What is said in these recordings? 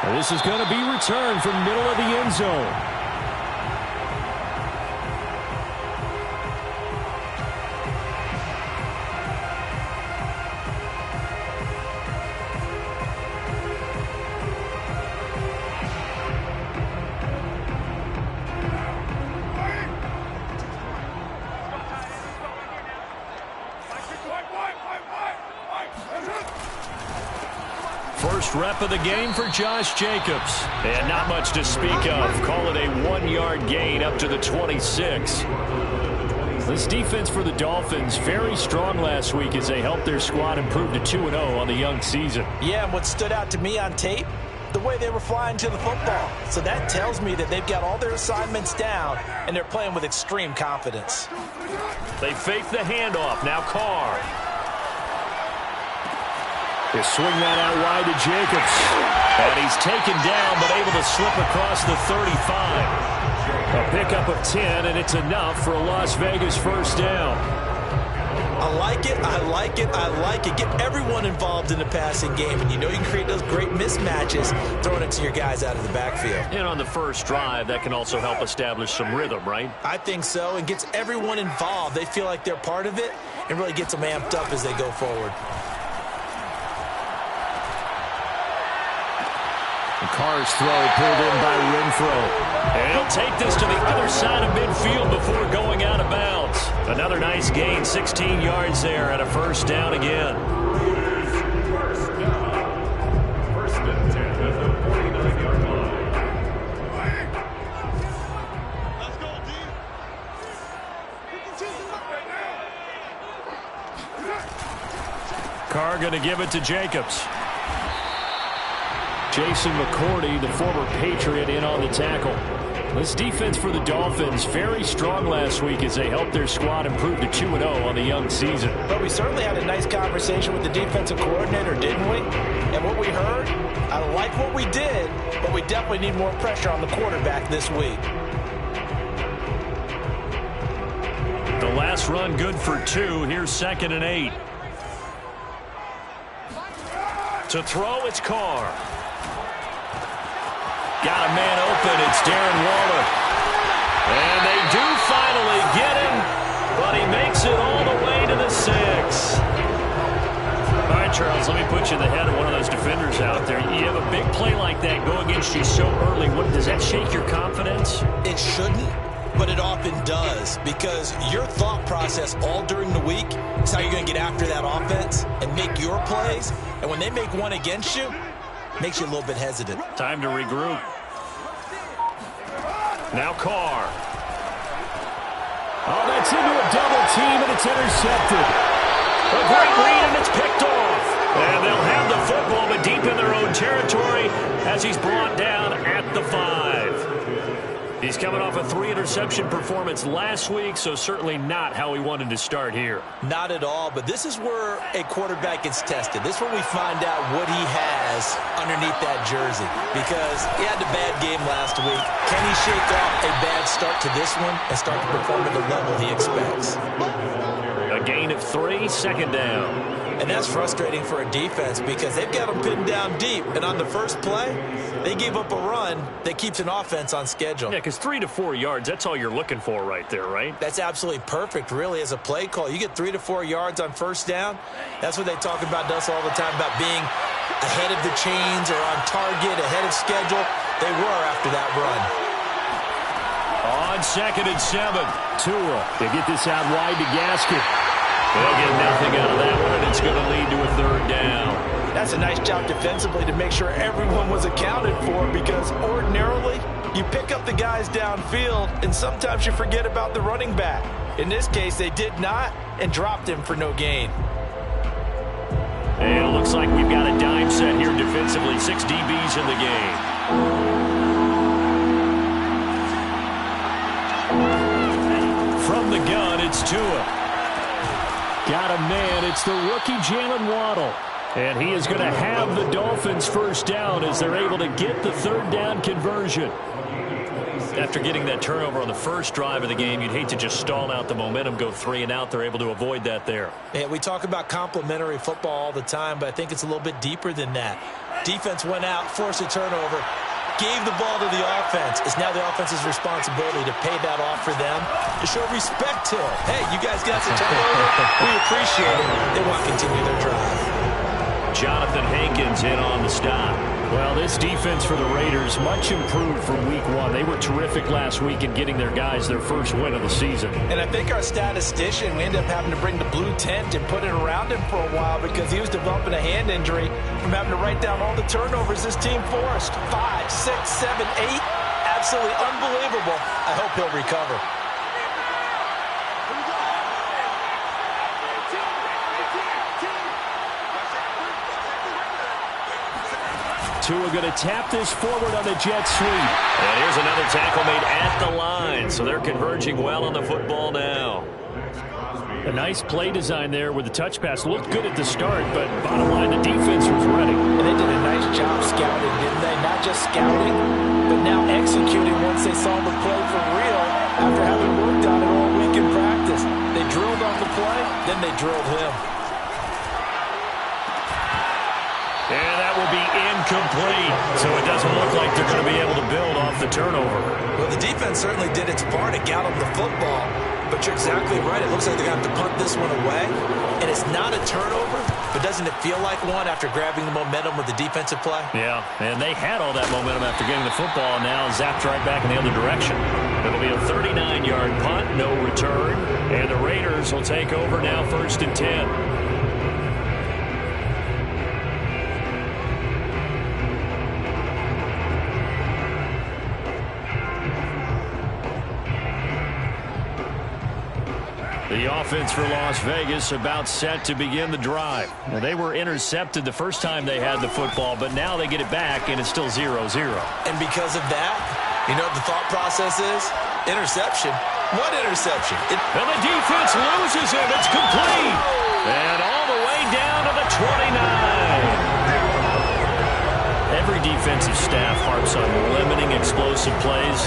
And this is going to be returned from middle of the end zone. First rep of the game for Josh Jacobs. And not much to speak of. Call it a 1-yard gain up to the 26. This defense for the Dolphins, very strong last week as they helped their squad improve to 2-0 on the young season. Yeah, and what stood out to me on tape, the way they were flying to the football. So that tells me that they've got all their assignments down, and they're playing with extreme confidence. They fake the handoff. Now Carr. They swing that out wide to Jacobs. And he's taken down, but able to slip across the 35. A pickup of 10, and it's enough for a Las Vegas first down. I like it, I like it, I like it. Get everyone involved in the passing game, and you know you can create those great mismatches throwing it to your guys out of the backfield. And on the first drive, that can also help establish some rhythm, right? I think so, and gets everyone involved. They feel like they're part of it, and really gets them amped up as they go forward. Carr's throw pulled in by Renfro. And he'll take this to the other side of midfield before going out of bounds. Another nice gain, 16 yards there at a first down again. First and 10 at the 49-yard line. Let's go, D. Carr going to give it to Jacobs. Jason McCourty, the former Patriot, in on the tackle. This defense for the Dolphins, very strong last week as they helped their squad improve to 2-0 on the young season. But we certainly had a nice conversation with the defensive coordinator, didn't we? And what we heard, I like what we did, but we definitely need more pressure on the quarterback this week. The last run good for 2. Here's 2nd and 8. To throw, it's Carr. Got a man open. It's Darren Waller. And they do finally get him, but he makes it all the way to the 6. All right, Charles, let me put you in the head of one of those defenders out there. You have a big play like that go against you so early. Does that shake your confidence? It shouldn't, but it often does, because your thought process all during the week is how you're going to get after that offense and make your plays. And when they make one against you, makes you a little bit hesitant. Time to regroup. Now Carr. Oh, that's into a double team, and it's intercepted. A great read, and it's picked off. And they'll have the football, but deep in their own territory as he's brought down at the 5. He's coming off a 3-interception performance last week, so certainly not how he wanted to start here. Not at all, but this is where a quarterback gets tested. This is where we find out what he has underneath that jersey, because he had a bad game last week. Can he shake off a bad start to this one and start to perform at the level he expects? A gain of 3, 2nd down. And that's frustrating for a defense because they've got them pinned down deep. And on the first play, they gave up a run that keeps an offense on schedule. Yeah, because 3 to 4 yards, that's all you're looking for right there, right? That's absolutely perfect, really, as a play call. You get 3 to 4 yards on first down. That's what they talk about to us all the time, about being ahead of the chains or on target, ahead of schedule. They were after that run. On 2nd and 7, Tua. They get this out wide to Gaskin. They'll get nothing out of that one, and it's going to lead to a 3rd down. That's a nice job defensively to make sure everyone was accounted for, because ordinarily you pick up the guys downfield and sometimes you forget about the running back. In this case, they did not and dropped him for no gain. And it looks like we've got a dime set here defensively. 6 DBs in the game. From the gun, it's Tua. Got a man. It's the rookie Jalen Waddle. And he is going to have the Dolphins first down as they're able to get the 3rd down conversion. After getting that turnover on the first drive of the game, you'd hate to just stall out the momentum, go 3 and out. They're able to avoid that there. Yeah, we talk about complementary football all the time, but I think it's a little bit deeper than that. Defense went out, forced a turnover, gave the ball to the offense. It's now the offense's responsibility to pay that off for them, to show respect to them. Hey, you guys got the turnover. We appreciate it. They want to continue their drive. Jonathan Hankins in on the stop. Well, this defense for the Raiders much improved from week one. They were terrific last week in getting their guys their first win of the season. And I think our statistician, we ended up having to bring the blue tent and put it around him for a while because he was developing a hand injury from having to write down all the turnovers this team forced. 5, 6, 7, 8. Absolutely unbelievable. I hope he'll recover. Tua going to tap this forward on the jet sweep. And here's another tackle made at the line. So they're converging well on the football now. A nice play design there with the touch pass. Looked good at the start, but bottom line, the defense was ready. And they did a nice job scouting, didn't they? Not just scouting, but now executing once they saw the play for real after having worked on it all week in practice. They drilled on the play, then they drilled him. And that will be incomplete. So it doesn't look like they're going to be able to build off the turnover. Well, the defense certainly did its part to gallop the football. But you're exactly right. It looks like they're going to have to punt this one away. And it's not a turnover, but doesn't it feel like one after grabbing the momentum with the defensive play? Yeah, and they had all that momentum after getting the football, and now zapped right back in the other direction. It'll be a 39-yard punt, no return. And the Raiders will take over now, 1st and 10. The offense for Las Vegas about set to begin the drive. Well, they were intercepted the first time they had the football, but now they get it back, and it's still 0-0. And because of that, you know what the thought process is? Interception. What interception? And the defense loses it. It's complete. And all the way down to the 29. Every defensive staff harps on limiting explosive plays.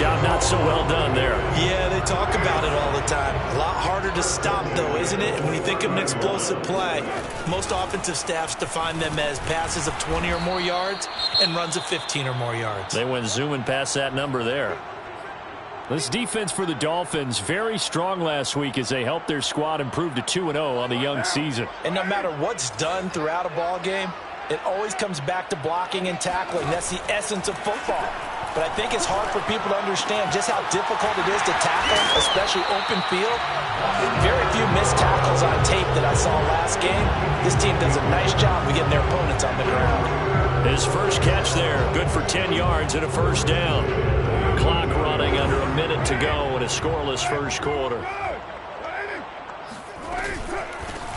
Job not so well done there. Yeah, they talk about it all the time. A lot harder to stop, though, isn't it? And when you think of an explosive play, most offensive staffs define them as passes of 20 or more yards and runs of 15 or more yards. They went zooming past that number there. This defense for the Dolphins, very strong last week as they helped their squad improve to 2-0 on the young season. And no matter what's done throughout a ball game, it always comes back to blocking and tackling. That's the essence of football. But I think it's hard for people to understand just how difficult it is to tackle, especially open field. Very few missed tackles on tape that I saw last game. This team does a nice job of getting their opponents on the ground. His first catch there, good for 10 yards and a first down. Clock running under a minute to go in a scoreless first quarter.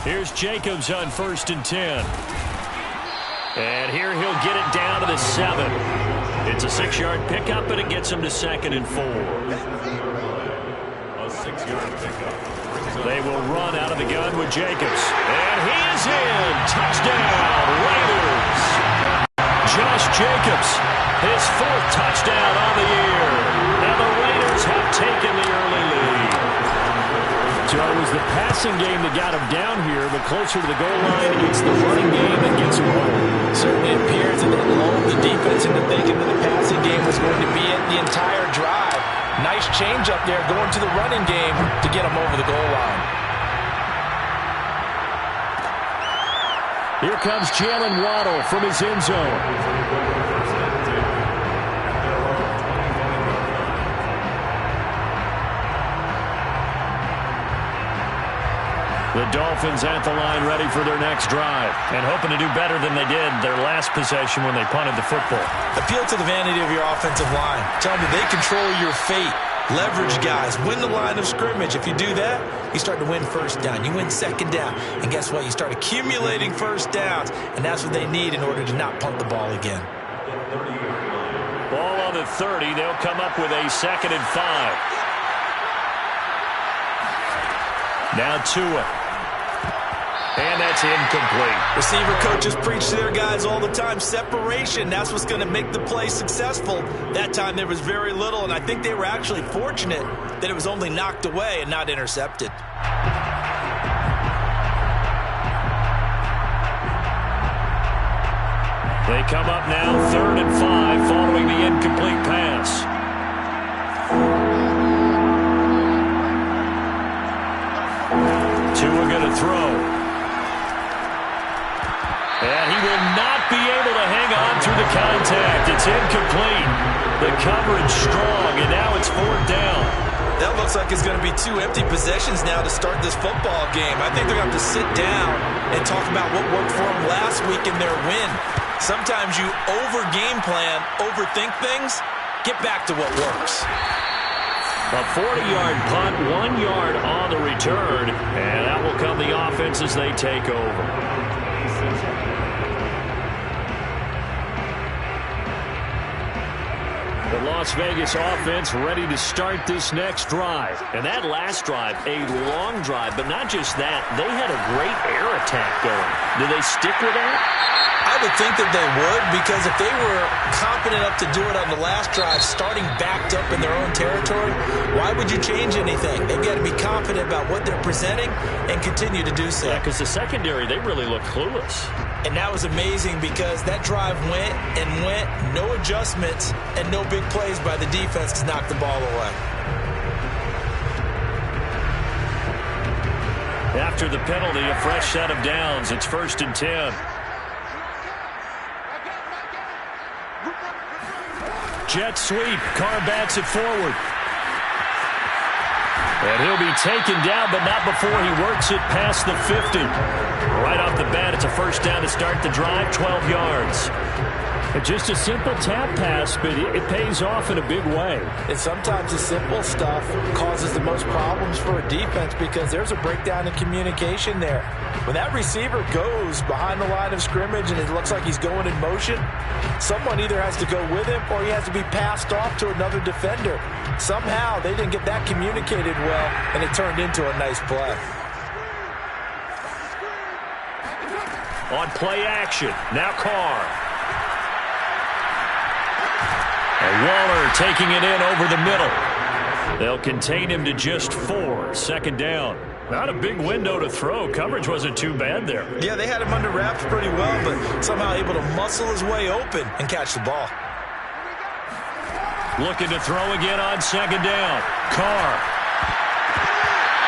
Here's Jacobs on 1st and 10. And here he'll get it down to the 7. It's a 6-yard pickup, and it gets him to 2nd and 4. A 6-yard pickup. They will run out of the gun with Jacobs. And he is in. Touchdown, Raiders. Josh Jacobs, his 4th touchdown on the year. And the Raiders have taken the early lead. So it was the passing game that got him down here, but closer to the goal line, it's the running game that gets him home. Certainly appears that they lulled the defense into thinking that the passing game was going to be it the entire drive. Nice change up there going to the running game to get him over the goal line. Here comes Jalen Waddle from his end zone. The Dolphins at the line ready for their next drive and hoping to do better than they did their last possession when they punted the football. Appeal to the vanity of your offensive line. Tell them they control your fate. Leverage guys. Win the line of scrimmage. If you do that, you start to win first down. You win second down. And guess what? You start accumulating first downs. And that's what they need in order to not punt the ball again. Ball on the 30. They'll come up with a 2nd and 5. Now Tua. And that's incomplete. Receiver coaches preach to their guys all the time. Separation, that's what's going to make the play successful. That time there was very little, and I think they were actually fortunate that it was only knocked away and not intercepted. They come up now 3rd and 5 following the incomplete pass. Tua going to throw. And he will not be able to hang on through the contact. It's incomplete. The coverage strong, and now it's 4th down. That looks like it's going to be 2 empty possessions now to start this football game. I think they're going to have to sit down and talk about what worked for them last week in their win. Sometimes you over-game plan, overthink things, get back to what works. A 40-yard punt, 1 yard on the return, and that will come the offense as they take over. The Las Vegas offense ready to start this next drive. And that last drive, a long drive, but not just that. They had a great air attack going. Do they stick with that? I would think that they would, because if they were confident enough to do it on the last drive, starting backed up in their own territory, why would you change anything? They've got to be confident about what they're presenting and continue to do so. Yeah, because the secondary, they really look clueless. And that was amazing because that drive went and went, no adjustments, and no big plays by the defense to knock the ball away. After the penalty, a fresh set of downs. It's 1st and 10. Jet sweep. Carr bats it forward. And he'll be taken down, but not before he works it past the 50. Right off the bat, it's a 1st down to start the drive, 12 yards. Just a simple tap pass, but it pays off in a big way. And sometimes the simple stuff causes the most problems for a defense because there's a breakdown in communication there. When that receiver goes behind the line of scrimmage and it looks like he's going in motion, someone either has to go with him or he has to be passed off to another defender. Somehow they didn't get that communicated well, and it turned into a nice play. On play action, now Carr. And Waller taking it in over the middle. They'll contain him to just 4. 2nd down. Not a big window to throw. Coverage wasn't too bad there. Yeah, they had him under wraps pretty well, but somehow able to muscle his way open and catch the ball. Looking to throw again on 2nd down. Carr.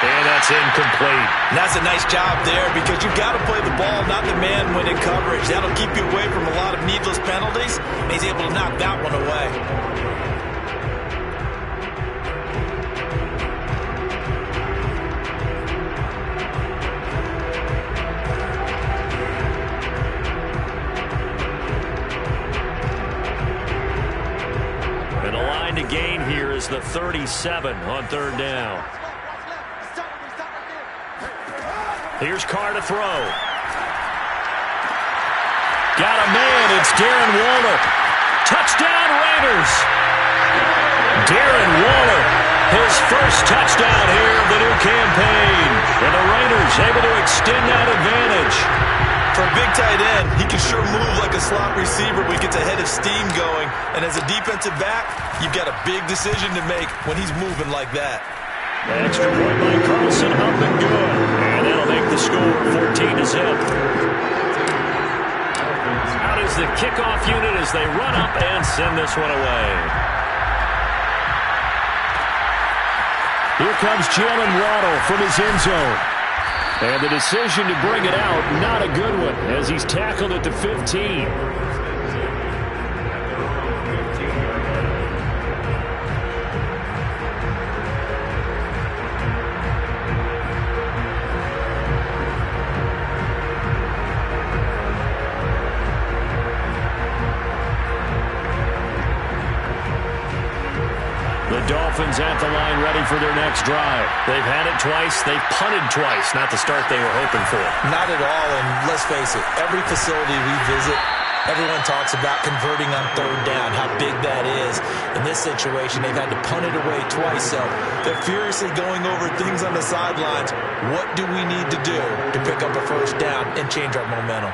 And that's incomplete. And that's a nice job there because you've got to play the ball, not the man when in coverage. That'll keep you away from a lot of needless penalties, and he's able to knock that one away. And the line to gain here is the 37 on 3rd down. Here's Carr to throw. Got a man. It's Darren Waller. Touchdown, Raiders. Darren Waller, his first touchdown here of the new campaign. And the Raiders able to extend that advantage. For a big tight end, he can sure move like a slot receiver when he gets a head of steam going. And as a defensive back, you've got a big decision to make when he's moving like that. The extra point by Carlson up and good. And that'll make the score 14-0. Out is the kickoff unit as they run up and send this one away. Here comes Jalen Waddle from his end zone. And the decision to bring it out, not a good one, as he's tackled at the 15. Dolphins at the line ready for their next drive. They've had it twice. They've punted twice. Not the start they were hoping for. Not at all, and let's face it, every facility we visit, everyone talks about converting on 3rd down, how big that is. In this situation, they've had to punt it away twice, so they're furiously going over things on the sidelines. What do we need to do to pick up a 1st down and change our momentum?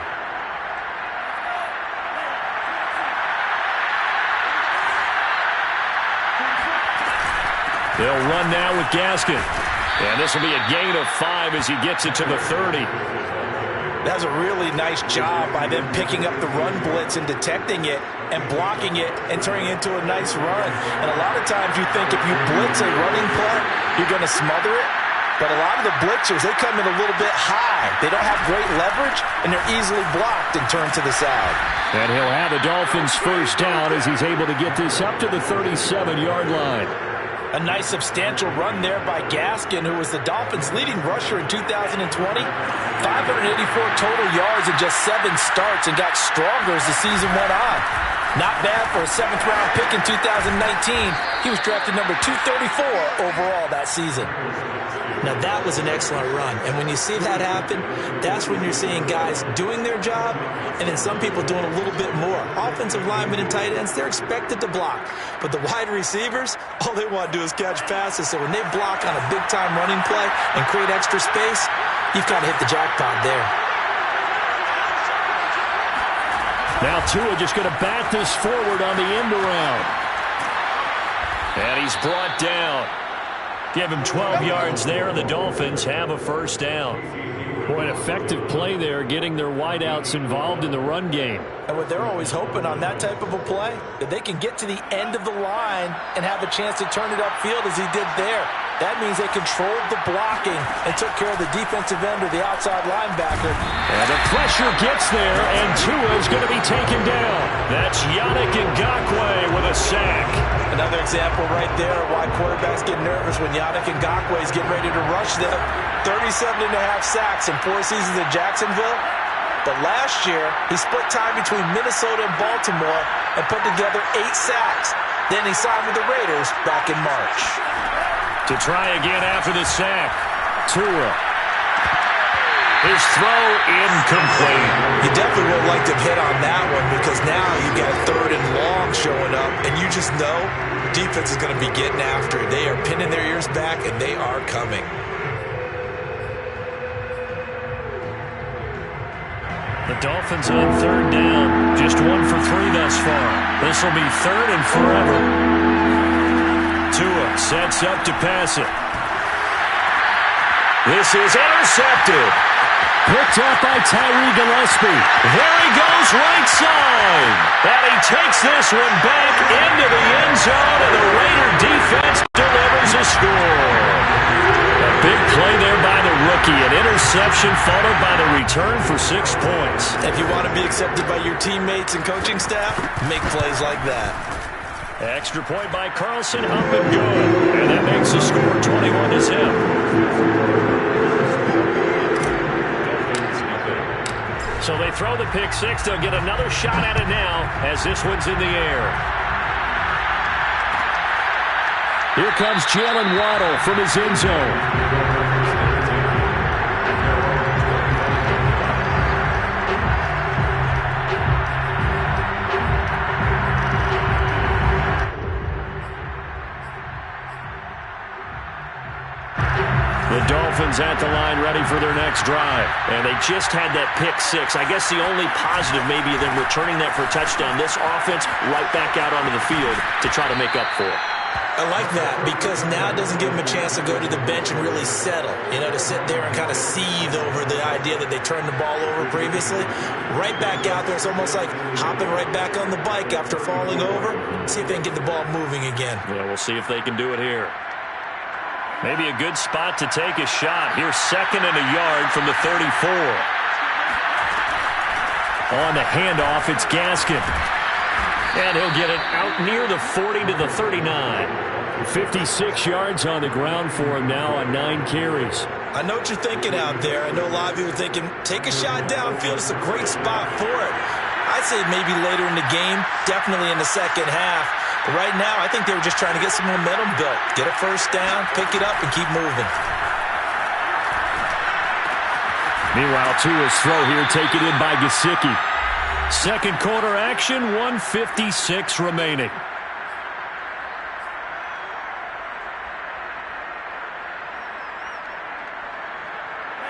They'll run now with Gaskin. And this will be a gain of 5 as he gets it to the 30. That's a really nice job by them picking up the run blitz and detecting it and blocking it and turning it into a nice run. And a lot of times you think if you blitz a running play, you're going to smother it. But a lot of the blitzers, they come in a little bit high. They don't have great leverage, and they're easily blocked and turned to the side. And he'll have the Dolphins first down as he's able to get this up to the 37-yard line. A nice substantial run there by Gaskin, who was the Dolphins' leading rusher in 2020. 584 total yards in just 7 starts and got stronger as the season went on. Not bad for a 7th-round pick in 2019. He was drafted number 234 overall that season. Now, that was an excellent run. And when you see that happen, that's when you're seeing guys doing their job and then some people doing a little bit more. Offensive linemen and tight ends, they're expected to block. But the wide receivers, all they want to do is catch passes. So when they block on a big-time running play and create extra space, you've got to hit the jackpot there. Now Tua just going to bat this forward on the end around. And he's brought down. Give him 12 yards there, and the Dolphins have a first down. Boy, an effective play there, getting their wideouts involved in the run game. And what they're always hoping on that type of a play, that they can get to the end of the line and have a chance to turn it upfield as he did there. That means they controlled the blocking and took care of the defensive end or the outside linebacker. And the pressure gets there, and Tua's going to be taken down. That's Yannick Ngakoue with a sack. Another example right there of why quarterbacks get nervous when Yannick Ngakoue is getting ready to rush them. 37.5 sacks in 4 seasons in Jacksonville. But last year, he split time between Minnesota and Baltimore and put together 8 sacks. Then he signed with the Raiders back in March. To try again after the sack, Tua. His throw incomplete. You definitely would like to hit on that one because now you've got 3rd and long showing up, and you just know defense is going to be getting after it. They are pinning their ears back, and they are coming. The Dolphins on 3rd down. Just 1 for 3 thus far. This will be 3rd and forever. Tua sets up to pass it. This is intercepted. Picked up by Tyree Gillespie. There he goes, right side. And he takes this one back into the end zone, and the Raider defense delivers a score. A big play there by the rookie. An interception followed by the return for 6 points. If you want to be accepted by your teammates and coaching staff, make plays like that. Extra point by Carlson, up and good. And that makes the score 21-0. So they throw the pick six. They'll get another shot at it now as this one's in the air. Here comes Jalen Waddle from his end zone. The Dolphins at the line ready for their next drive. And they just had that pick six. I guess the only positive maybe them returning that for a touchdown. This offense right back out onto the field to try to make up for it. I like that because now it doesn't give them a chance to go to the bench and really settle. You know, to sit there and kind of seethe over the idea that they turned the ball over previously. Right back out there. It's almost like hopping right back on the bike after falling over. See if they can get the ball moving again. Yeah, we'll see if they can do it here. Maybe a good spot to take a shot. Here's 2nd and a yard from the 34. On the handoff, it's Gaskin. And he'll get it out near the 40 to the 39. 56 yards on the ground for him now on 9 carries. I know what you're thinking out there. I know a lot of you are thinking, take a shot downfield. It's a great spot for it. I'd say maybe later in the game, definitely in the second half. But right now, I think they were just trying to get some momentum built. Get a first down, pick it up, and keep moving. Meanwhile, Tua's throw here taken in by Gesicki. Second quarter action, 1:56 remaining.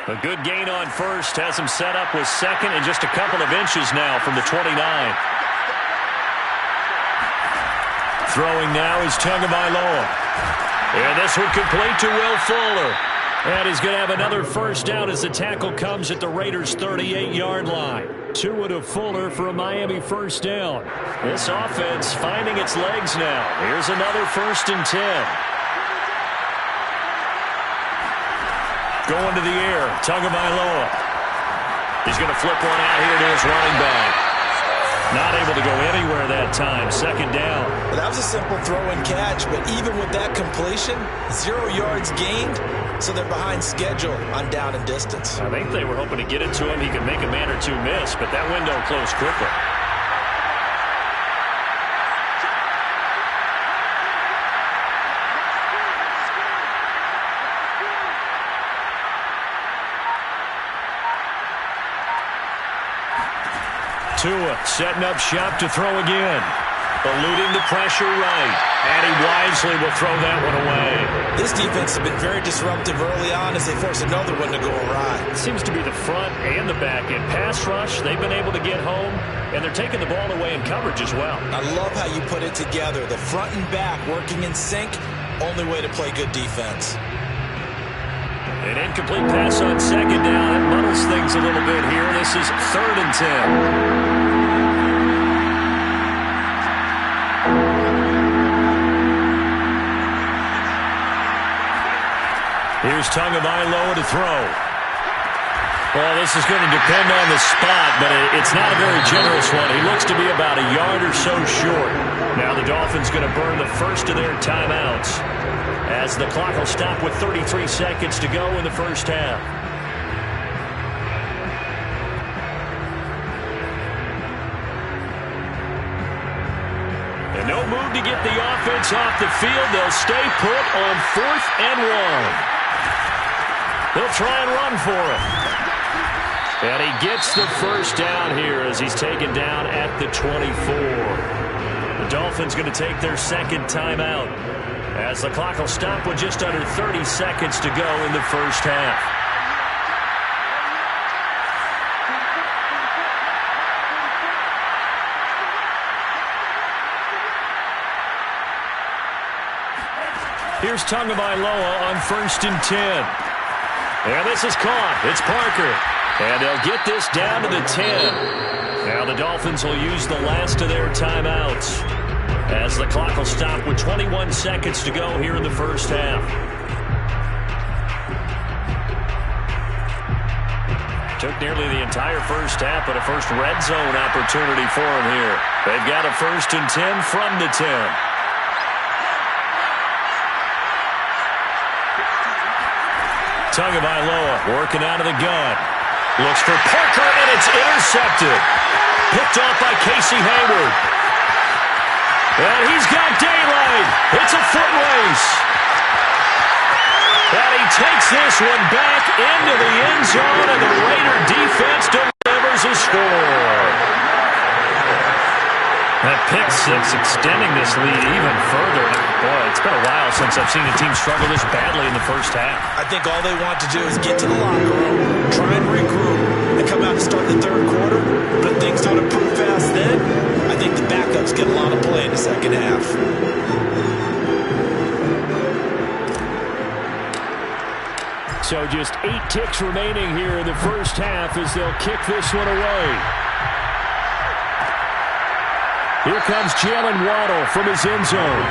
A good gain on first has him set up with 2nd and just a couple of inches now from the 29. Throwing now is Tagovailoa. And this one complete to Will Fuller. And he's going to have another first down as the tackle comes at the Raiders' 38-yard line. Tua to Fuller for a Miami first down. This offense finding its legs now. Here's another 1st and 10. Going to the air, Tagovailoa. He's going to flip one out here to his running back. Not able to go anywhere that time. 2nd down. Well, that was a simple throw and catch, but even with that completion, 0 yards gained, so they're behind schedule on down and distance. I think they were hoping to get it to him. He could make a man or two miss, but that window closed quickly. Tua setting up shop to throw again. Eluding the pressure right. And he wisely will throw that one away. This defense has been very disruptive early on as they force another one to go awry. It seems to be the front and the back. In pass rush, they've been able to get home, and they're taking the ball away in coverage as well. I love how you put it together. The front and back working in sync, only way to play good defense. An incomplete pass on 2nd down. That muddles things a little bit here. This is 3rd and 10. Here's Tagovailoa to throw. Well, this is going to depend on the spot, but it's not a very generous one. He looks to be about a yard or so short. Now the Dolphins going to burn the first of their timeouts as the clock will stop with 33 seconds to go in the first half. And no move to get the offense off the field. They'll stay put on 4th and 1. They'll try and run for it. And he gets the first down here as he's taken down at the 24. The Dolphins going to take their 2nd timeout as the clock will stop with just under 30 seconds to go in the first half. Here's Tagovailoa on 1st and 10. And this is caught. It's Parker. And they'll get this down to the 10. Now the Dolphins will use the last of their timeouts as the clock will stop with 21 seconds to go here in the first half. Took nearly the entire first half, but a first red zone opportunity for him here. They've got a 1st and 10 from the 10. Tagovailoa working out of the gun. Looks for Parker, and it's intercepted. Picked off by Casey Hayward. And he's got daylight. It's a foot race. And he takes this one back into the end zone, and the Raider defense delivers a score. That pick six extending this lead even further. Boy, it's been a while since I've seen a team struggle this badly in the first half. I think all they want to do is get to the locker room, try and regroup, and come out and start the 3rd quarter. But if things don't improve fast then, I think the backups get a lot of play in the 2nd half. So just 8 ticks remaining here in the first half as they'll kick this one away. Here comes Jalen Waddle from his end zone.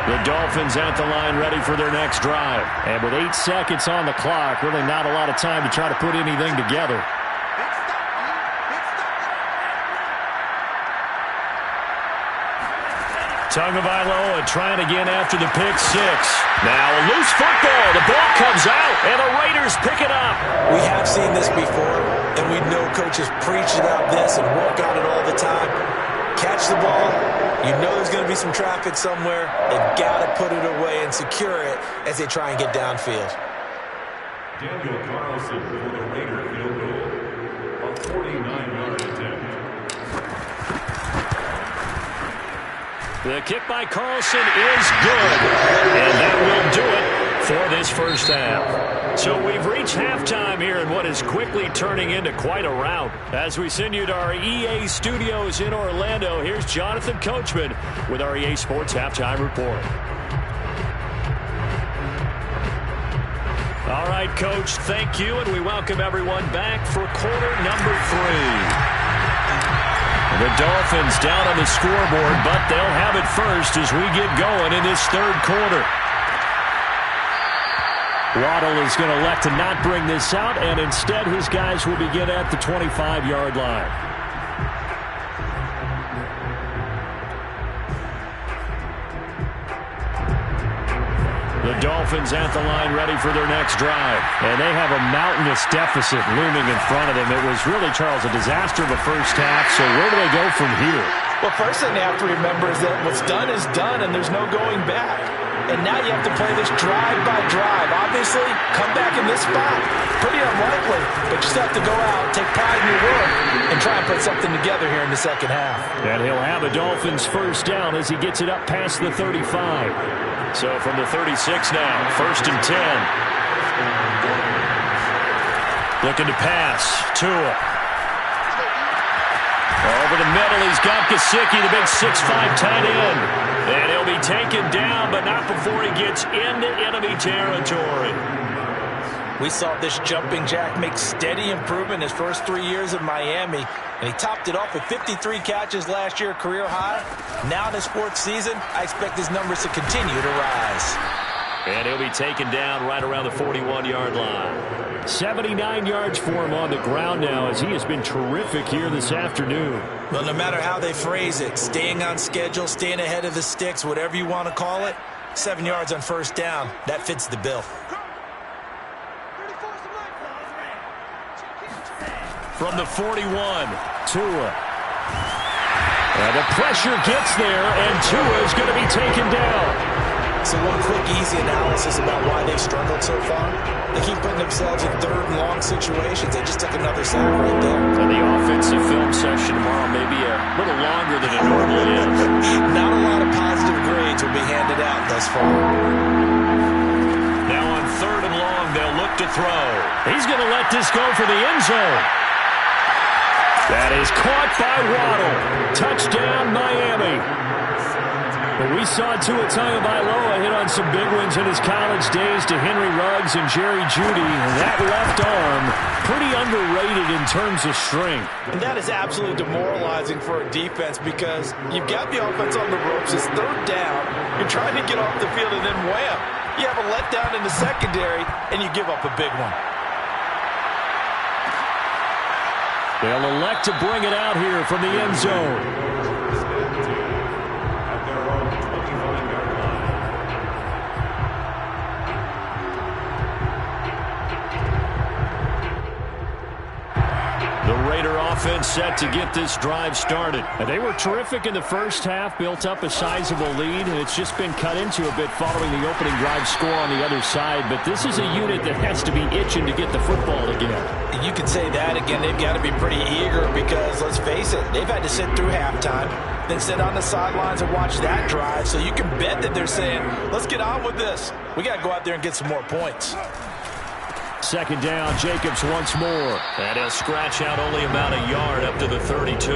The Dolphins at the line ready for their next drive. And with 8 seconds on the clock, really not a lot of time to try to put anything together. Tagovailoa trying again after the pick six. Now a loose football. The ball comes out, and the Raiders pick it up. We have seen this before, and we know coaches preach about this and work on it all the time. Catch the ball. You know there's going to be some traffic somewhere. They've got to put it away and secure it as they try and get downfield. Daniel Carlson for the Raider field goal. A 49-yard attempt. The kick by Carlson is good. And that will do it. for this first half. So we've reached halftime here in what is quickly turning into quite a rout. As we send you to our EA studios in Orlando, here's Jonathan Coachman with our EA Sports Halftime Report. All right, Coach, thank you, and we welcome everyone back for quarter number 3. The Dolphins down on the scoreboard, but they'll have it first as we get going in this third quarter. Waddle is going to elect to not bring this out, and instead his guys will begin at the 25-yard line. The Dolphins at the line ready for their next drive. And they have a mountainous deficit looming in front of them. It was really, Charles, a disaster of a first half. So where do they go from here? Well, first thing they have to remember is that what's done is done, and there's no going back. And now you have to play this drive by drive. Obviously, come back in this spot. Pretty unlikely, but you still have to go out, take pride in your work, and try and put something together here in the second half. And he'll have a Dolphins first down as he gets it up past the 35. So from the 36 now, 1st and 10. Looking to pass. Tua. Over the middle, he's got Gesicki, the big 6'5" tight end. And he'll be taken down, but not before he gets into enemy territory. We saw this jumping jack make steady improvement his first 3 years in Miami, and he topped it off with 53 catches last year, career high. Now in his 4th season, I expect his numbers to continue to rise. And he'll be taken down right around the 41-yard line. 79 yards for him on the ground now, as he has been terrific here this afternoon. Well, no matter how they phrase it, staying on schedule, staying ahead of the sticks, whatever you want to call it, 7 yards on first down, that fits the bill. From the 41, Tua. And the pressure gets there, and Tua is going to be taken down. So one quick, easy analysis about why they've struggled so far. They keep putting themselves in third and long situations. They just took another sack right there. And the offensive film session tomorrow may be a little longer than it normally is. Not a lot of positive grades will be handed out thus far. Now on 3rd and long, they'll look to throw. He's going to let this go for the end zone. That is caught by Waddle. Touchdown, Miami. But we saw Tua Tagovailoa hit on some big ones in his college days to Henry Ruggs and Jerry Jeudy. That left arm, pretty underrated in terms of strength. And that is absolutely demoralizing for a defense because you've got the offense on the ropes. It's 3rd down. You're trying to get off the field, and then wham, you have a letdown in the secondary, and you give up a big one. They'll elect to bring it out here from the end zone. Offense set to get this drive started. And they were terrific in the first half, built up a sizable lead, and it's just been cut into a bit following the opening drive score on the other side. But this is a unit that has to be itching to get the football again. And you can say that again. They've got to be pretty eager because, let's face it, they've had to sit through halftime, then sit on the sidelines and watch that drive. So you can bet that they're saying, let's get on with this. We got to go out there and get some more points. 2nd down, Jacobs once more. And he'll scratch out only about a yard up to the 32.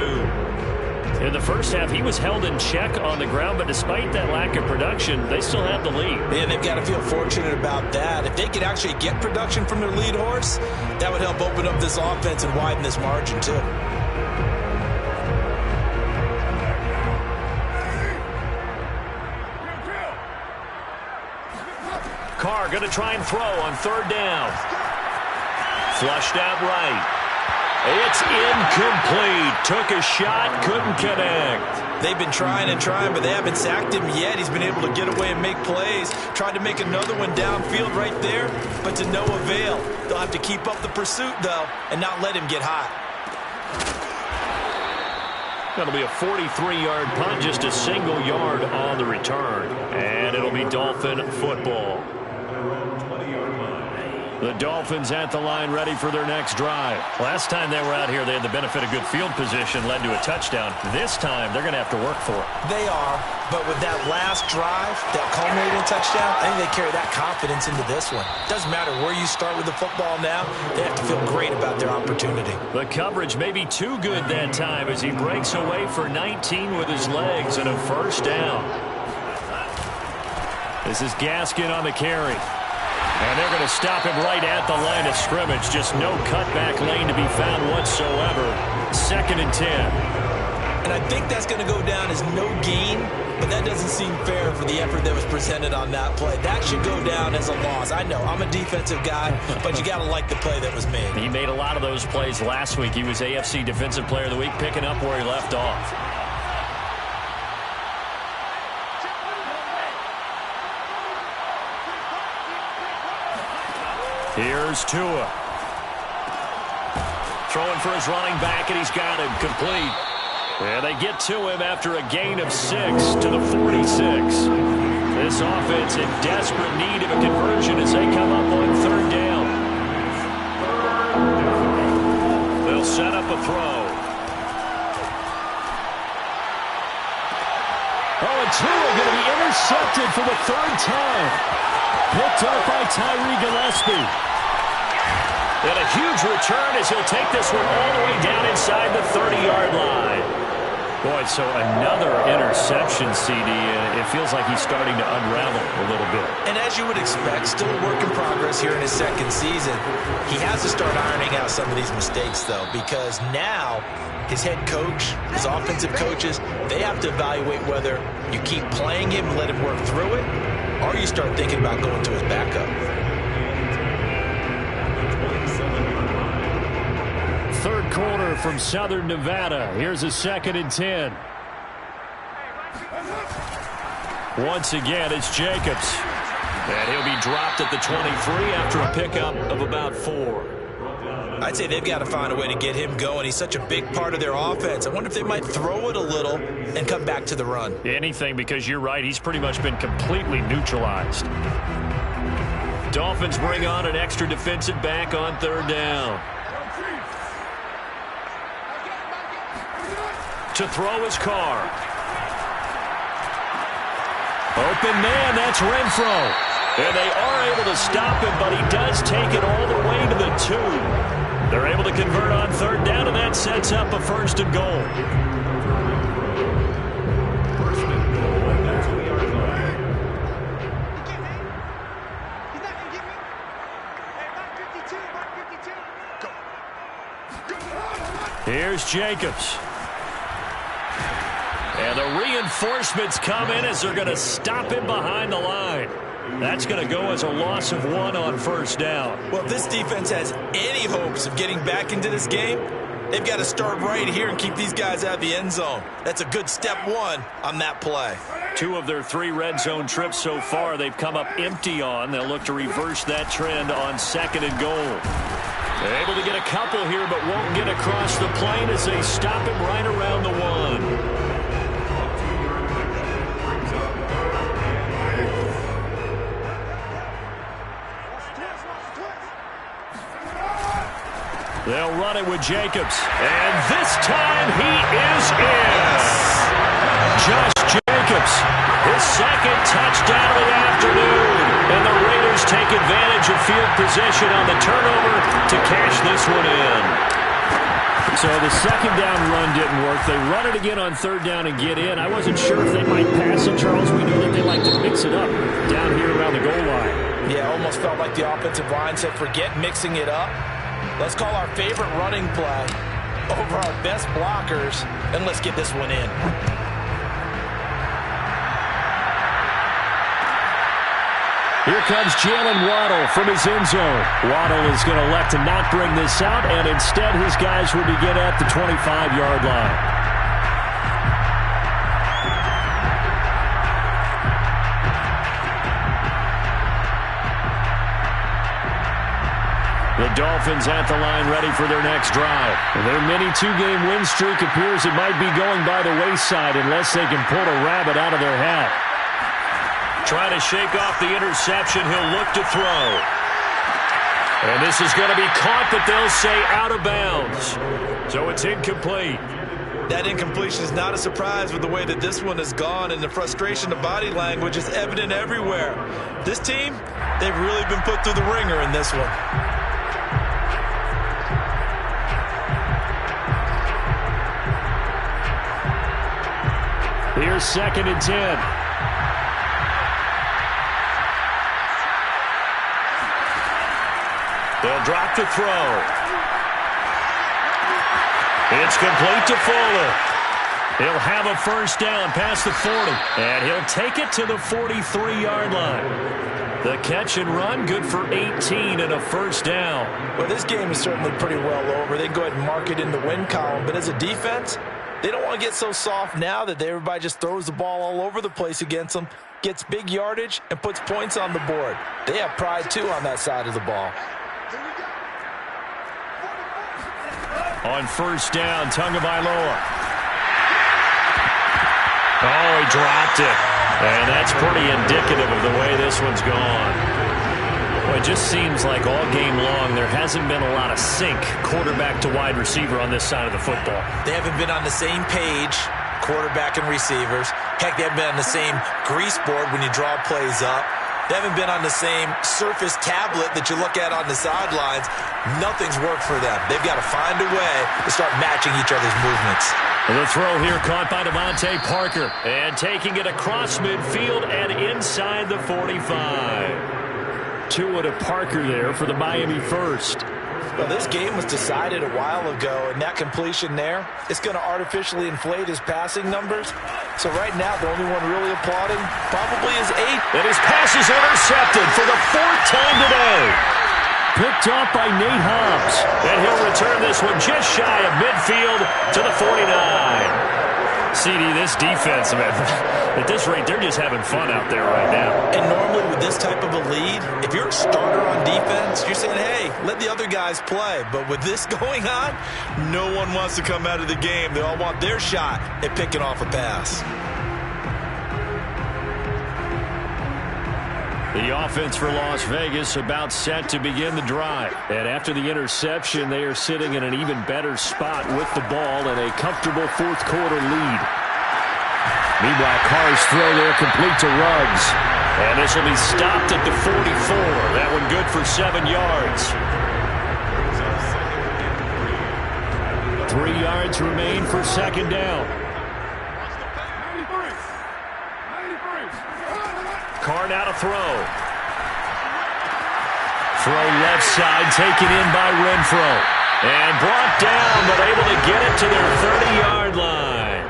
In the first half, he was held in check on the ground, but despite that lack of production, they still have the lead. Yeah, they've got to feel fortunate about that. If they could actually get production from their lead horse, that would help open up this offense and widen this margin, too. Carr going to try and throw on 3rd down. Flushed out right. It's incomplete. Took a shot, couldn't connect. They've been trying and trying, but they haven't sacked him yet. He's been able to get away and make plays. Tried to make another one downfield right there, but to no avail. They'll have to keep up the pursuit, though, and not let him get hot. That'll be a 43-yard punt, just a single yard on the return. And it'll be Dolphin football. The Dolphins at the line ready for their next drive. Last time they were out here, they had the benefit of good field position, led to a touchdown. This time, they're going to have to work for it. They are, but with that last drive, that culminating touchdown, I think they carry that confidence into this one. Doesn't matter where you start with the football now, they have to feel great about their opportunity. The coverage may be too good that time as he breaks away for 19 with his legs and a first down. This is Gaskin on the carry. And they're going to stop him right at the line of scrimmage. Just no cutback lane to be found whatsoever. 2nd and 10. And I think that's going to go down as no gain, but that doesn't seem fair for the effort that was presented on that play. That should go down as a loss. I know, I'm a defensive guy, but you got to like the play that was made. He made a lot of those plays last week. He was AFC Defensive Player of the Week, picking up where he left off. Here's Tua. Throwing for his running back, and he's got him complete. And they get to him after a gain of 6 to the 46. This offense in desperate need of a conversion as they come up on 3rd down. They'll set up a throw. Oh, and Tua going to be intercepted for the 3rd time. Picked up by Tyree Gillespie. And a huge return as he'll take this one all the way down inside the 30-yard line. Boy, so another interception, CD, and it feels like he's starting to unravel a little bit. And as you would expect, still a work in progress here in his 2nd season. He has to start ironing out some of these mistakes, though, because now his head coach, his offensive coaches, they have to evaluate whether you keep playing him and let him work through it, or you start thinking about going to his backup. 3rd quarter from Southern Nevada. Here's a 2nd and 10. Once again, it's Jacobs. And he'll be dropped at the 23 after a pickup of about 4. I'd say they've got to find a way to get him going. He's such a big part of their offense. I wonder if they might throw it a little and come back to the run. Anything, because you're right. He's pretty much been completely neutralized. Dolphins bring on an extra defensive back on 3rd down. To throw his car. Open man, that's Renfro. And they are able to stop him, but he does take it all the way to the 2. They're able to convert on 3rd down, and that sets up a 1st and goal. Here's Jacobs. And the reinforcements come in as they're going to stop him behind the line. That's going to go as a loss of 1 on 1st down. Well, if this defense has any hopes of getting back into this game, they've got to start right here and keep these guys out of the end zone. That's a good step 1 on that play. 2 of their 3 red zone trips so far, they've come up empty on. They'll look to reverse that trend on 2nd and goal. They're able to get a couple here, but won't get across the plane as they stop him right around the 1. They'll run it with Jacobs. And this time he is in. Josh Jacobs, his 2nd touchdown of the afternoon. And the Raiders take advantage of field position on the turnover to cash this one in. So the 2nd down run didn't work. They run it again on 3rd down and get in. I wasn't sure if they might pass it, Charles. We know that they like to mix it up down here around the goal line. Yeah, almost felt like the offensive line said, forget mixing it up. Let's call our favorite running play over our best blockers, and let's get this one in. Here comes Jalen Waddle from his end zone. Waddle is going to elect to not bring this out, and instead his guys will begin at the 25-yard line. The Dolphins at the line ready for their next drive. Their mini 2-game win streak appears it might be going by the wayside unless they can pull a rabbit out of their hat. Trying to shake off the interception, he'll look to throw. And this is going to be caught, but they'll say out of bounds. So it's incomplete. That incompletion is not a surprise with the way that this one has gone, and the frustration of body language is evident everywhere. This team, they've really been put through the ringer in this one. Here's 2nd and 10. They'll drop to throw. It's complete to Fuller. He'll have a first down past the 40, and he'll take it to the 43-yard line. The catch and run, good for 18 and a first down. Well, this game is certainly pretty well over. They can go ahead and mark it in the win column, but as a defense, they don't want to get so soft now that everybody just throws the ball all over the place against them, gets big yardage, and puts points on the board. They have pride, too, on that side of the ball. On first down, Tagovailoa. Oh, he dropped it. And that's pretty indicative of the way this one's gone. Well, it just seems like all game long there hasn't been a lot of sync quarterback to wide receiver on this side of the football. They haven't been on the same page, quarterback and receivers. Heck, they haven't been on the same grease board when you draw plays up. They haven't been on the same surface tablet that you look at on the sidelines. Nothing's worked for them. They've got to find a way to start matching each other's movements. The throw here caught by Devontae Parker. And taking it across midfield and inside the 45. Tua to Parker there for the Miami first. Well, this game was decided a while ago, and that completion there, it's going to artificially inflate his passing numbers. So right now, the only one really applauding probably is 8. And his pass is intercepted for the 4th time today. Picked off by Nate Hobbs. And he'll return this one just shy of midfield to the 49. CD, this defense, man, at this rate, they're just having fun out there right now. And normally with this type of a lead, if you're a starter on defense, you're saying, hey, let the other guys play. But with this going on, no one wants to come out of the game. They all want their shot at picking off a pass. The offense for Las Vegas about set to begin the drive. And after the interception, they are sitting in an even better spot with the ball and a comfortable 4th quarter lead. Meanwhile, Carr's throw there complete to Ruggs. And this will be stopped at the 44. That one good for 7 yards. 3 yards remain for 2nd down. Carr now to throw. Throw left side, taken in by Renfro. And brought down, but able to get it to their 30-yard line.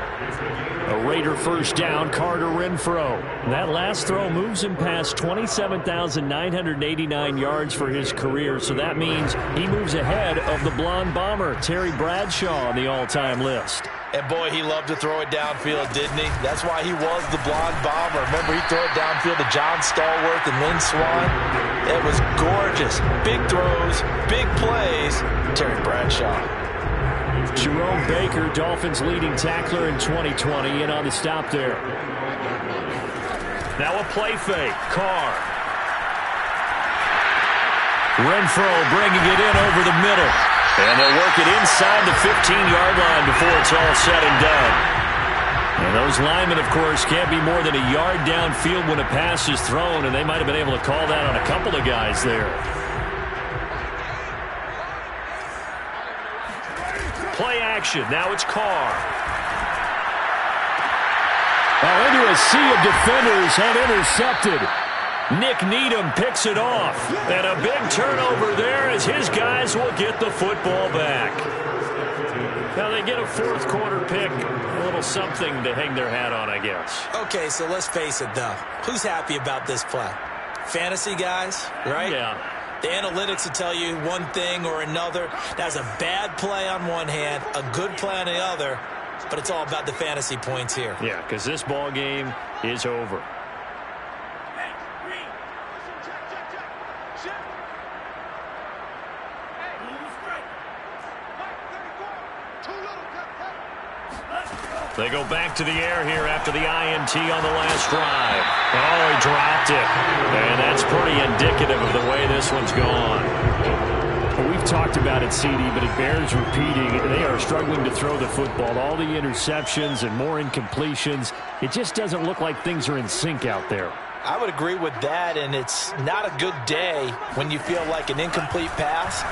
A Raider first down, Carter Renfro. That last throw moves him past 27,989 yards for his career, so that means he moves ahead of the blonde bomber, Terry Bradshaw, on the all-time list. And, boy, he loved to throw it downfield, didn't he? That's why he was the blonde bomber. Remember, he'd throw it downfield to John Stallworth and Lynn Swann. It was gorgeous. Big throws, big plays. Terry Bradshaw. Jerome Baker, Dolphins leading tackler in 2020, in on the stop there. Now a play fake. Carr. Renfro bringing it in over the middle. And they'll work it inside the 15-yard line before it's all said and done. And those linemen, of course, can't be more than a yard downfield when a pass is thrown, and they might have been able to call that on a couple of guys there. Play action. Now it's Carr. Now into a sea of defenders and intercepted. Nick Needham picks it off. And a big turnover there as his guys will get the football back. Now they get a 4th quarter pick. A little something to hang their hat on, I guess. Okay, so let's face it, though. Who's happy about this play? Fantasy guys, right? Yeah. The analytics will tell you one thing or another. That's a bad play on one hand, a good play on the other. But it's all about the fantasy points here. Yeah, because this ball game is over. They go back to the air here after the INT on the last drive. Oh, he dropped it. And that's pretty indicative of the way this one's gone. Well, we've talked about it, CD, but it bears repeating. They are struggling to throw the football. All the interceptions and more incompletions. It just doesn't look like things are in sync out there. I would agree with that, and it's not a good day when you feel like an incomplete pass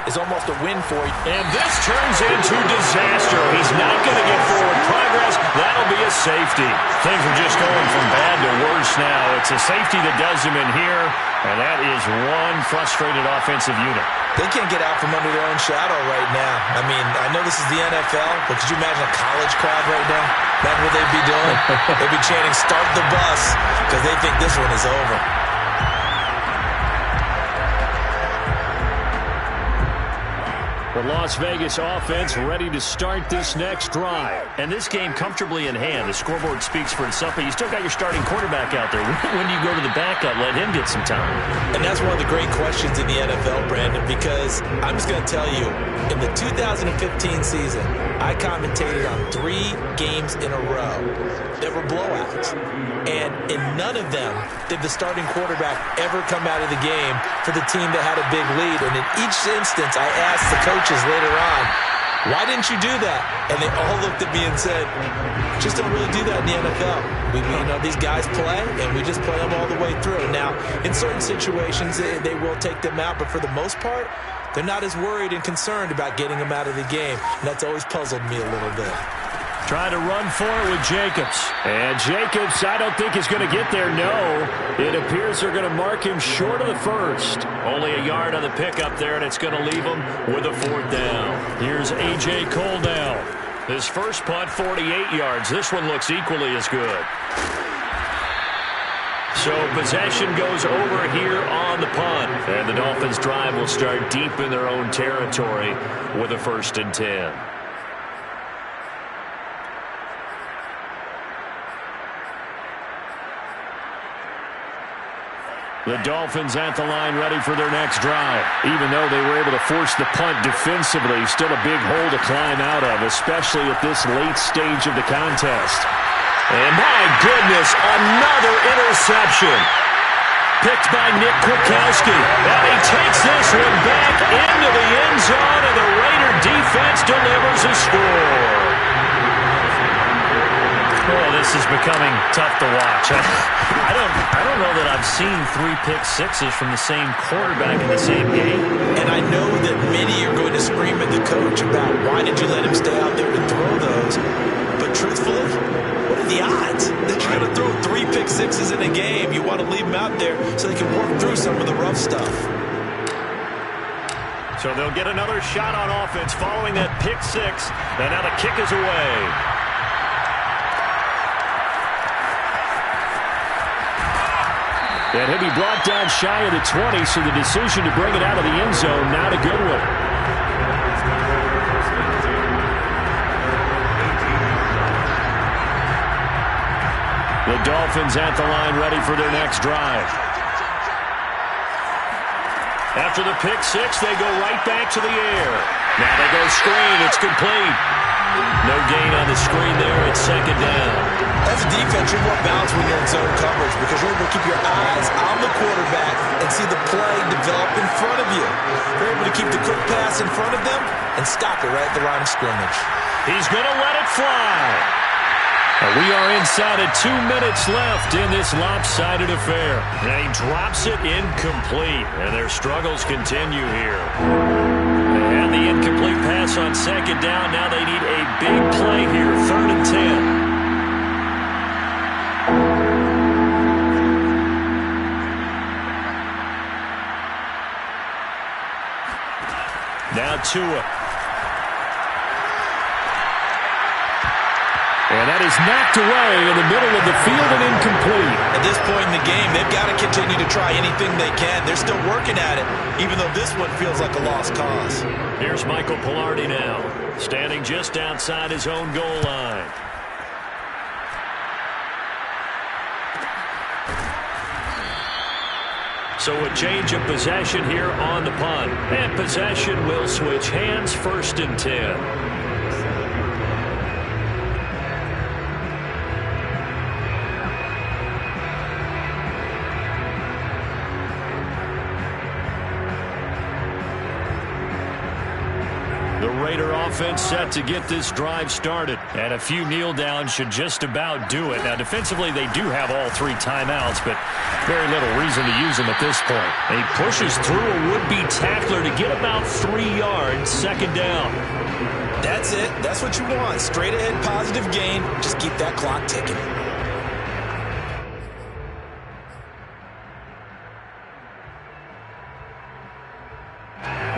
is almost a win for you. And this turns into disaster. He's not going to get forward progress. That'll be a safety. Things are just going from bad to worse now. It's a safety that does him in here, and that is one frustrated offensive unit. They can't get out from under their own shadow right now. I mean, I know this is the NFL, but could you imagine a college crowd right now? That's what they'd be doing. They'd be chanting, "Start the bus," because they think this one is over. The Las Vegas offense ready to start this next drive. And this game comfortably in hand. The scoreboard speaks for itself, but you still got your starting quarterback out there. When do you go to the backup? Let him get some time. And that's one of the great questions in the NFL, Brandon, because I'm just going to tell you, in the 2015 season, I commentated on 3 games in a row that were blowouts. And in none of them did the starting quarterback ever come out of the game for the team that had a big lead. And in each instance, I asked the coaches later on, why didn't you do that? And they all looked at me and said, just don't really do that in the NFL. These guys play, and we just play them all the way through. Now, in certain situations, they will take them out, but for the most part, they're not as worried and concerned about getting them out of the game. And that's always puzzled me a little bit. Try to run for it with Jacobs. And Jacobs, I don't think is going to get there, no. It appears they're going to mark him short of the first. Only a yard on the pickup there, and it's going to leave him with a 4th down. Here's A.J. Cole now. His first punt, 48 yards. This one looks equally as good. So possession goes over here on the punt. And the Dolphins' drive will start deep in their own territory with a 1st and 10. The Dolphins at the line ready for their next drive. Even though they were able to force the punt defensively, still a big hole to climb out of, especially at this late stage of the contest. And my goodness, another interception. Picked by Nick Kwiatkowski. And he takes this one back into the end zone, and the Raider defense delivers a score. Oh, this is becoming tough to watch. I don't know that I've seen 3 pick sixes from the same quarterback in the same game. And I know that many are going to scream at the coach about why did you let him stay out there to throw those. But truthfully, what are the odds that you're going to throw 3 pick sixes in a game? You want to leave them out there so they can work through some of the rough stuff. So they'll get another shot on offense following that pick 6. And now the kick is away. And he'll be brought down shy of the 20, so the decision to bring it out of the end zone, not a good one. The Dolphins at the line ready for their next drive. After the pick 6, they go right back to the air. Now they go screen. It's complete. No gain on the screen there. It's 2nd down. As a defense, you're more balanced when you're in zone coverage because you're able to keep your eyes on the quarterback and see the play develop in front of you. You're able to keep the quick pass in front of them and stop it right at the line of scrimmage. He's going to let it fly. And we are inside of 2 minutes left in this lopsided affair. And he drops it incomplete. And their struggles continue here. And the incomplete pass on 2nd down. Now they need a big play here. 3rd and 10. Now Tua. And that is knocked away in the middle of the field and incomplete. At this point in the game, they've got to continue to try anything they can. They're still working at it, even though this one feels like a lost cause. Here's Michael Pilardi now, standing just outside his own goal line. So a change of possession here on the punt. And possession will switch hands, 1st and 10. offense set to get this drive started. And a few kneel downs should just about do it. Now, defensively, they do have all 3 timeouts, but very little reason to use them at this point. And he pushes through a would-be tackler to get about 3 yards, second down. That's it. That's what you want. Straight ahead, positive gain. Just keep that clock ticking.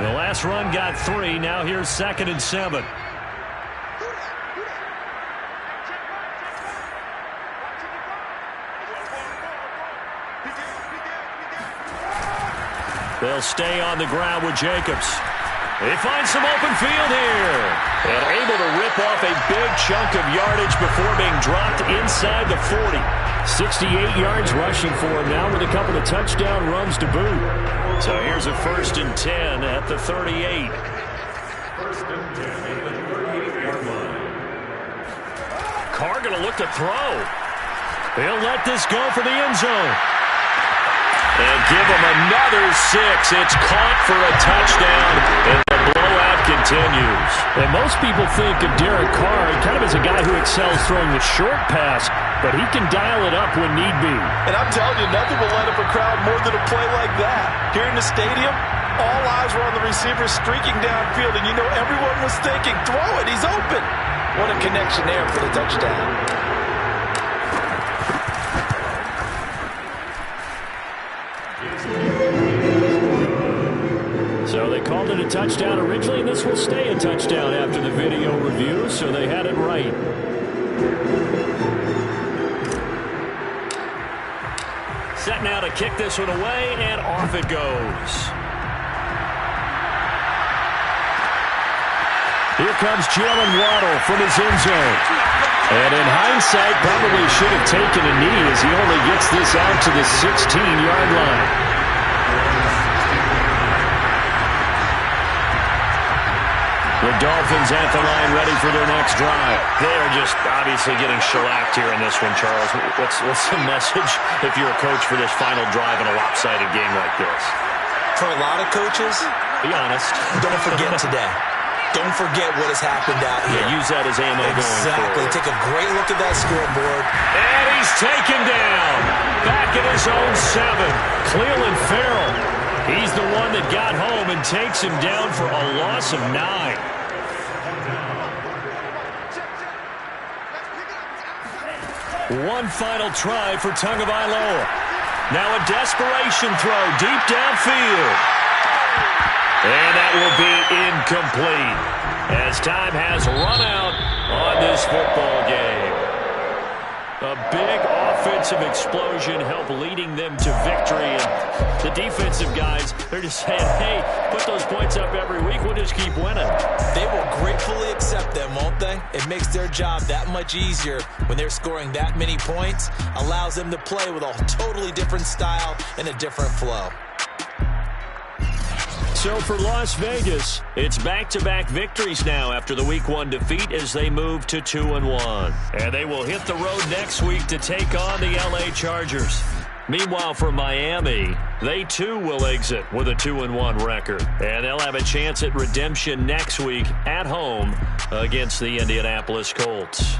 The last run got 3. Now here's 2nd and 7. They'll stay on the ground with Jacobs. They find some open field here. And able to rip off a big chunk of yardage before being dropped inside the 40. 68 yards rushing for him now with a couple of touchdown runs to boot. So here's a 1st and 10 at the 38. 1st and 10 at the 38-yard line. Carr going to look to throw. He'll let this go for the end zone. And give him another 6. It's caught for a touchdown, and the blowout continues. And most people think of Derek Carr kind of as a guy who excels throwing the short pass, but he can dial it up when need be. And I'm telling you, nothing will light up a crowd more than a play like that. Here in the stadium, all eyes were on the receiver streaking downfield, and you know everyone was thinking, throw it, he's open. What a connection there for the touchdown. So they called it a touchdown originally, and this will stay a touchdown after the video review, so they had it right. Set now to kick this one away, and off it goes. Here comes Jalen Waddle from his end zone. And in hindsight, probably should have taken a knee as he only gets this out to the 16-yard line. The Dolphins at the line ready for their next drive. They are just obviously getting shellacked here in this one, Charles. What's the message if you're a coach for this final drive in a lopsided game like this? For a lot of coaches, be honest. Don't forget today. Don't forget what has happened out here. Yeah, use that as ammo going forward. Exactly. Take a great look at that scoreboard. And he's taken down. Back at his own 7. Cleveland Farrell. He's the one that got home and takes him down for a loss of 9. One final try for Tagovailoa. Now a desperation throw deep downfield. And that will be incomplete as time has run out on this football game. A big offensive explosion helped leading them to victory. And the defensive guys, they're just saying, hey, put those points up every week. We'll just keep winning. They will gratefully accept them, won't they? It makes their job that much easier when they're scoring that many points. Allows them to play with a totally different style and a different flow. So for Las Vegas, it's back-to-back victories now after the Week 1 defeat as they move to 2-1. And they will hit the road next week to take on the LA Chargers. Meanwhile, for Miami, they too will exit with a 2-1 record. And they'll have a chance at redemption next week at home against the Indianapolis Colts.